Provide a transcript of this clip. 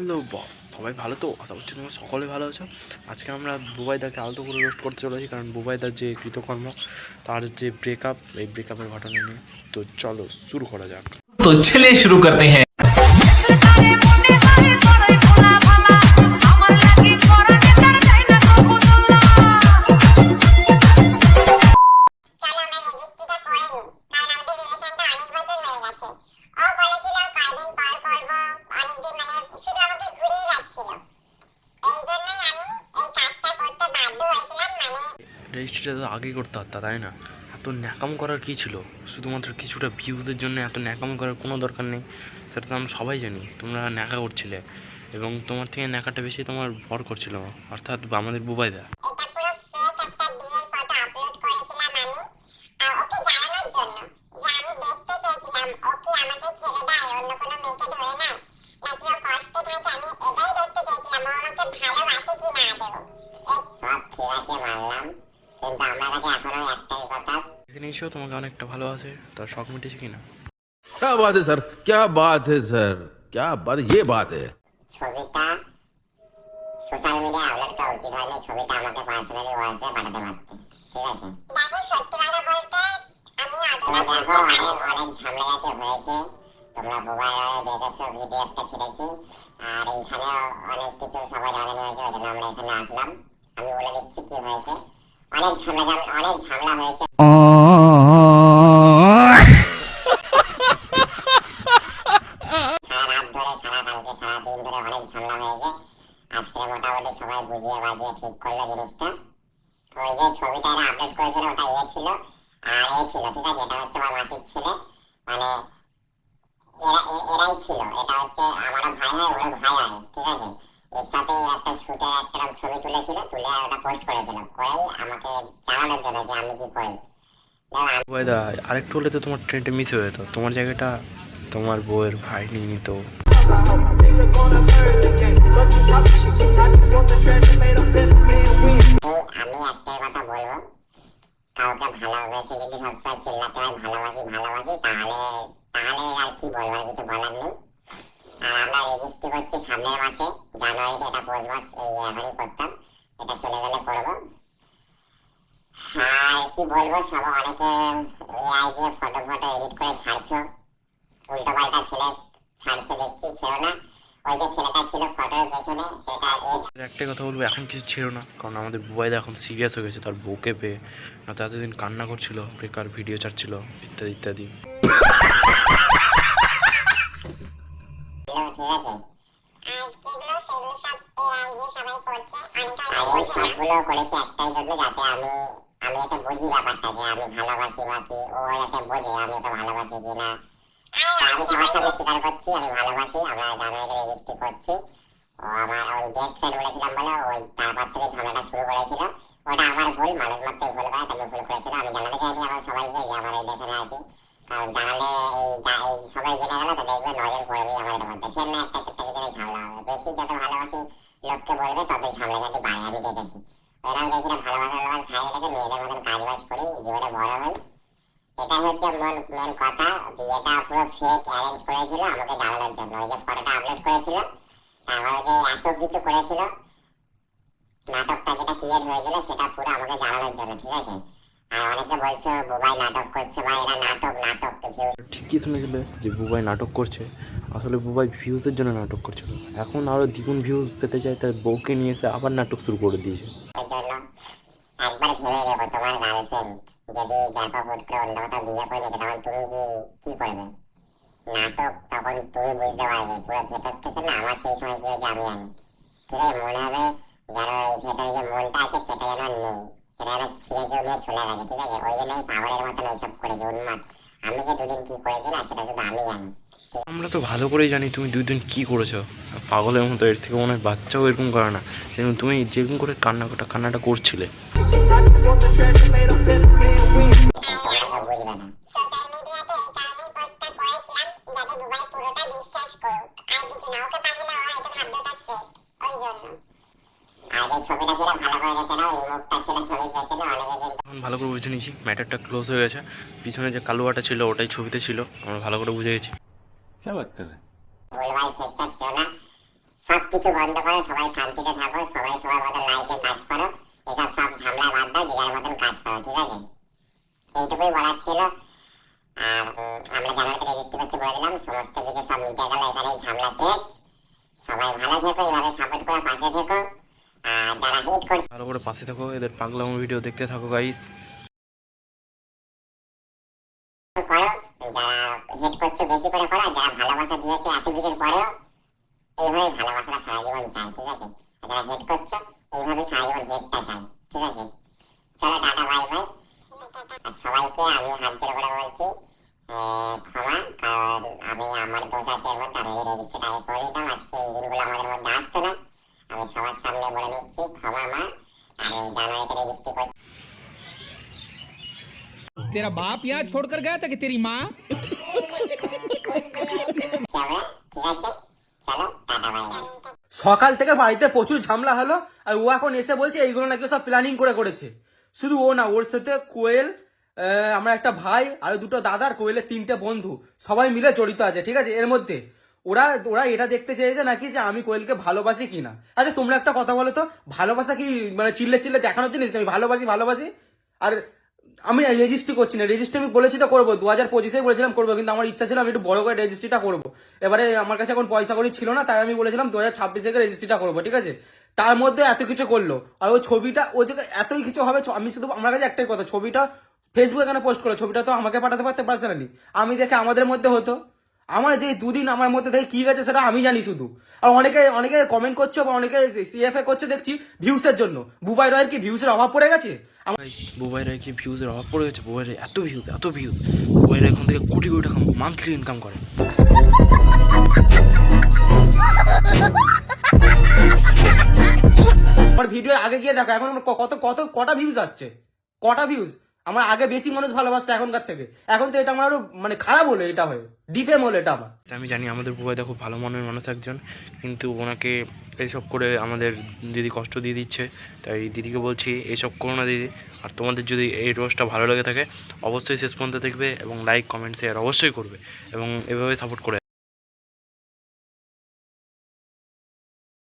Hello boss, সবাই ভালো তো? আশা করছি তোমরা সকলে ভালো আছো। আজকে আমরা বুবাইদাকে আলতো করে রোস্ট করতে চলেছি, কারণ বুবাইদার যে কৃতকর্ম, তার যে ব্রেকআপ, এই ব্রেকআপের ঘটনা নিয়ে। তো চলো শুরু করা যাক। तो चलिए शुरू करते हैं। রেজিস্ট্রিটা তো আগেই করতে পারতা, তাই না? এত ন্যাকাম করার কী ছিল? শুধুমাত্র কিছুটা ভিউজের জন্য এত ন্যাকাম করার কোনো দরকার নেই। সেটা তো আমরা সবাই জানি, তোমরা ন্যাকা করছিলে, এবং তোমার থেকে ন্যাকাটা বেশি তোমার ভর করছিল, অর্থাৎ আমাদের বুবাইদা। এখানে এসেও তোমাকে অনেকটা ভালোবাসে, তার শখ মিটেছে কিনা? क्या बात है सर, क्या बात है सर, क्या बात, ये बात है। ছবিটা সোশ্যাল মিডিয়ায় আপলোড করা উচিত হয়নি, ছবিটা আমাকে পার্সোনালি হোয়াটসঅ্যাপে পাঠাতে পারতে। ঠিক আছে, দেখো সত্যি কথা বলতে আমি দেখো অনেক ঝামেলাতে হয়েছে। তোমরা মোবাইলে দেখেছো, ভিডিও একটা ছেড়েছি, আর এইখানে অনেক কিছু সবাই জানানো হয়েছে, ওই জন্য আমরা এখানে আসলাম। আমি বলে দিচ্ছি কি হয়েছে। অনেক ঝামেলা হয়েছে। সারা রাত ধরে, সারা কালকে, সারা দিন ধরে অনেক ঝামেলা হয়েছে। আজকে মোটামুটি সবাই বুঝিয়ে বাজিয়ে ঠিক করলো জিনিসটা। ওই যে ছবিটা এরা আপলোড করেছিল, ওটা এ ছিল আর এ ছিল, ঠিক আছে? এটা হচ্ছে আমার মাসির ছেলে, মানে এরাই ছিল। এটা হচ্ছে আমারও ভাই হয়, ওরও ভাই হয়, ঠিক আছে? এর সাথে একটা শুটে একটা ছবি তুলেছিল, তুলে ওটা পোস্ট করেছিল, করেই আমাকে জানানোর জন্য যে আমি কি করি। বুবাইদা, আরেকটু হলে তো তোমার ট্রেনটা মিস হয়ে যেত, তোমার জায়গাটা তোমার বউয়ের ভাই নিয়ে নিত। আমি একটাই কথা বলবো, কাউকে ভালোবেসে যদি সবসময় চিল্লাতে হয় ভালোবাসি ভালোবাসি, তাহলে তাহলে আর কি বলবো, আর কিছু বলার নেই। আর আমরা রেজিস্ট্রি করছি সামনের মাসে, জানুয়ারিতে। এটা পৌষ মাস, এই এখনই করতাম, এটা চলে গেলে করবো। আর কি বলবো, সব অনেকে এআই দিয়ে ফটো এডিট করে ছাড়ছো, উল্টো পাল্টা ছেলে ছাড়ছো, দেখছি ছেড়ো না। ওই যে ছেলেটা ছিল ফটোর পেছনে, সেটা একটাই কথা বলবো, এখন কিছু ছিল না, কারণ আমাদের বুবাইদা এখন সিরিয়াস হয়ে গেছে তার বউকে পেয়ে। না তো এতদিন কান্না করছিল, বেকার ভিডিও ছাড়ছিল, ইত্যাদি ইত্যাদি। ঠিক আছে। সবগুলো করেছি একটাই জন্য, যাতে আমি এতে বুঝি ব্যাপারটা, যে আমি ভালোবাসি বা কি, ও যাতে বোঝে আমি এতে ভালোবাসি কিনা। আমি সবার সামনে স্বীকার করছি আমি ভালোবাসি। আমরা জানুয়ারিতে রেজিস্ট্রি করছি। ও আমার ওই বেস্ট ফ্রেন্ড বলেছিলাম বলে ওই তারপর থেকে ঝামেলাটা শুরু করেছিল। ওটা আমার ভুল, মানুষ মাত্রই ভুল করে, তবে ভুল করেছিল। আমি জানাতে চাইনি এখন সবাইকে যে আমার এই দেশে আছি, কারণ জানালে এই সবাই জেনে গেল তো দেখবে নজর পড়বেই আমাদের মধ্যে, ফের না একটা জন্য ঝামেলা হবে। বেশি যত ভালোবাসি লোককে বলবে ততই ঝামেলাঝাটি বাড়ে, আমি দেখেছি। ওরা আমি দেখি না, ভালোবাসা ছাড়িয়ে রেখে মেয়েদের মতন কাজবাজ করি, জীবনে বড় হই। এটা হচ্ছে মেন কথা। বিয়েটা পুরো ফেক অ্যারেঞ্জ করেছিল আমাকে জানানোর জন্য। ওই যে ফটোটা আপলোড করেছিল, তারপরে যে এত কিছু করেছিল, নাটকটা যেটা ক্রিয়েট হয়েছিল সেটা পুরো আমাকে জানানোর জন্য, ঠিক আছে? আর অনেকে বলছো বুবাই নাটক করছে, বা এরা নাটক ঠিকই শুনেছিলে যে বুবাই নাটক করছে, আসলে বুবাই ভিউজের জন্য নাটক করছিল। এখন আরও দ্বিগুণ ভিউজ পেতে চাই, তার বউকে নিয়ে এসে আবার নাটক শুরু করে দিয়েছে। জন্য একবার ভেবে দেবো, তোমার গার্লফ্রেন্ড যদি দেখো হুট করে অন্য কথা বিয়ে করে নিতে, তখন তুমি কি করবে? নাটক তখন তুমি বুঝতে পারবে পুরো ভেতর থেকে। না, আমার সেই সময় কি হয়েছে আমি জানি, ঠিক আছে? মনে হবে যেন এই ভেতরে যে মনটা আছে সেটা যেন নেই, সেটা যেন ছিঁড়ে কেউ নিয়ে চলে গেছে, ঠিক আছে? ওই জন্যই পাগলের মতন ওইসব করেছে, উন্মাদ। আমি যে দুদিন কি করেছি না, সেটা শুধু আমি জানি। আমরা তো ভালো করেই জানি তুমি দুই দিন কী করেছো, পাগলের মতো। এর থেকে মনে হয় বাচ্চাও এরকম করে না, যেরকম তুমি যেরকম করে কান্নাটা করছিলে। এখন ভালো করে বুঝে নিয়েছি, ম্যাটারটা ক্লোজ হয়ে গেছে। পিছনে যে কালুয়াটা ছিল ওটাই ছবিতে ছিল, আমরা ভালো করে বুঝে গেছি। क्या बात कर रहे हैं? সব কিছু বন্ধ করো, সবাই শান্তিতে থাকো, সবাই সবার মতন লাইফে কাজ করো, এসব সব ঝামেলা বাদ দাও, যে যার মতন কাজ করো, ঠিক আছে? এইটুকুই বলার ছিল। আর আমরা জানুয়ারিতে রেজিস্ট্রি করছি বলে দিলাম, সমস্ত কিছু সব মিটে গেল, এখানেই ঝামেলা শেষ। সবাই ভালো থেকো, এইভাবে সাপোর্ট করে পাশে থেকো। আর যারা হেট করছে ভালো করে পাশে থাকো, এদের পাগলামো ভিডিও দেখতে থাকো গাইস। করো, যারা হেট করছে বেশি করে করো, যারা ভালোবাসা দিয়েছে এত কিছুর পরেও এইভাবে ভালোবাসাটা সারা জীবন চাই, ঠিক আছে? আর যারা হেট করছো এইভাবে সারা জীবন হেটটা চাই, ঠিক আছে? চলো টাটা বাই বাই। আর সবাইকে আমি হাত জোড় করে বলছি ক্ষমা, কারণ আমি আমার দোষ আছে এর মধ্যে, আমি যদি রেজিস্ট্রিটা আগে করে দিতাম আজকে এই দিনগুলো আমাদের মধ্যে আসতো না। আমি সবার সামনে বলে নিচ্ছি ক্ষমা মা, আমি জানুয়ারিতে রেজিস্ট্রি করছি। तेरा बाप यहाँ छोड़कर गया था कि तेरी माँ? আমরা ঠিক আছে, চলো টাটা বাই বাই। সকাল থেকে বাড়িতে প্রচুর ঝামেলা হলো, আর ও এখন এসে বলছে এইগুলো নাকি সব প্ল্যানিং করে করেছে। শুধু ও না, ওর সাথে কোয়েল, আমার একটা ভাই আর দুটো দাদার, কোয়েলের 3টে বন্ধু, সবাই মিলে জড়িত আছে, ঠিক আছে? এর মধ্যে ওরা ওরা এটা দেখতে চেয়েছে নাকি যে আমি কোয়েলকে ভালোবাসি কিনা। আচ্ছা তোমরা একটা কথা বলো তো, ভালোবাসা কি মানে চিল্লে চিল্লে দেখানোর জিনিস? আমি ভালোবাসি ভালোবাসি। আর আমি রেজিস্ট্রি করছি না, রেজিস্ট্রি আমি বলেছি তো করবো, 2025-এ বলেছিলাম করবো, কিন্তু আমার ইচ্ছা ছিল আমি একটু বড় করে রেজিস্ট্রিটা করবো। এবারে আমার কাছে এখন পয়সা কড়ি ছিল না, তাই আমি বলেছিলাম 2026 রেজিস্ট্রিটা করবো, ঠিক আছে? তার মধ্যে এত কিছু করলো, আর ওই ছবিটা ওই জায়গায় এতই কিছু হবে। আমি শুধু আমার কাছে একটাই কথা, ছবিটা ফেসবুকে কেন পোস্ট করলো? ছবিটা তো আমাকে পাঠাতে পারতে পার্সোনালি, আমি দেখে আমাদের মধ্যে হতো। আমার যে 2 দিন আমার মধ্যে দেখে কি গেছে সেটা আমি জানি শুধু। আর অনেকে অনেকে কমেন্ট করছো বা অনেকে সিএফএ করছে দেখছি ভিউসের জন্য। বুবাই রয়ের কি ভিউসের অভাব পড়ে গেছে? বুবাই রায় কি ভিউজের অভাব পড়ে গেছে? বুবাই রায় এত ভিউজ বুবাই রায় এখন থেকে কোটি কোটি টাকা মান্থলি ইনকাম করে। আমার ভিডিও আগে গিয়ে দেখো এখন আমার কটা ভিউজ আসছে, কটা ভিউজ। আমার আগে বেশি মানুষ ভালোবাসতো এখনকার থেকে, এখন তো এটা আমার আরো মানে খারাপ হলো, এটা হয়ে ডিফেম হলো এটা আমার। আমি জানি আমাদের বুবাইদা খুব ভালো মনের মানুষ একজন, কিন্তু ওনাকে এইসব করে আমাদের দিদি কষ্ট দিয়ে দিচ্ছে। তাই দিদিকে বলছি এইসব করো না দিদি। আর তোমাদের যদি এই রোজটা ভালো লেগে থাকে অবশ্যই শেষ পর্যন্ত দেখবে এবং লাইক কমেন্ট শেয়ার অবশ্যই করবে এবং এভাবে সাপোর্ট করে।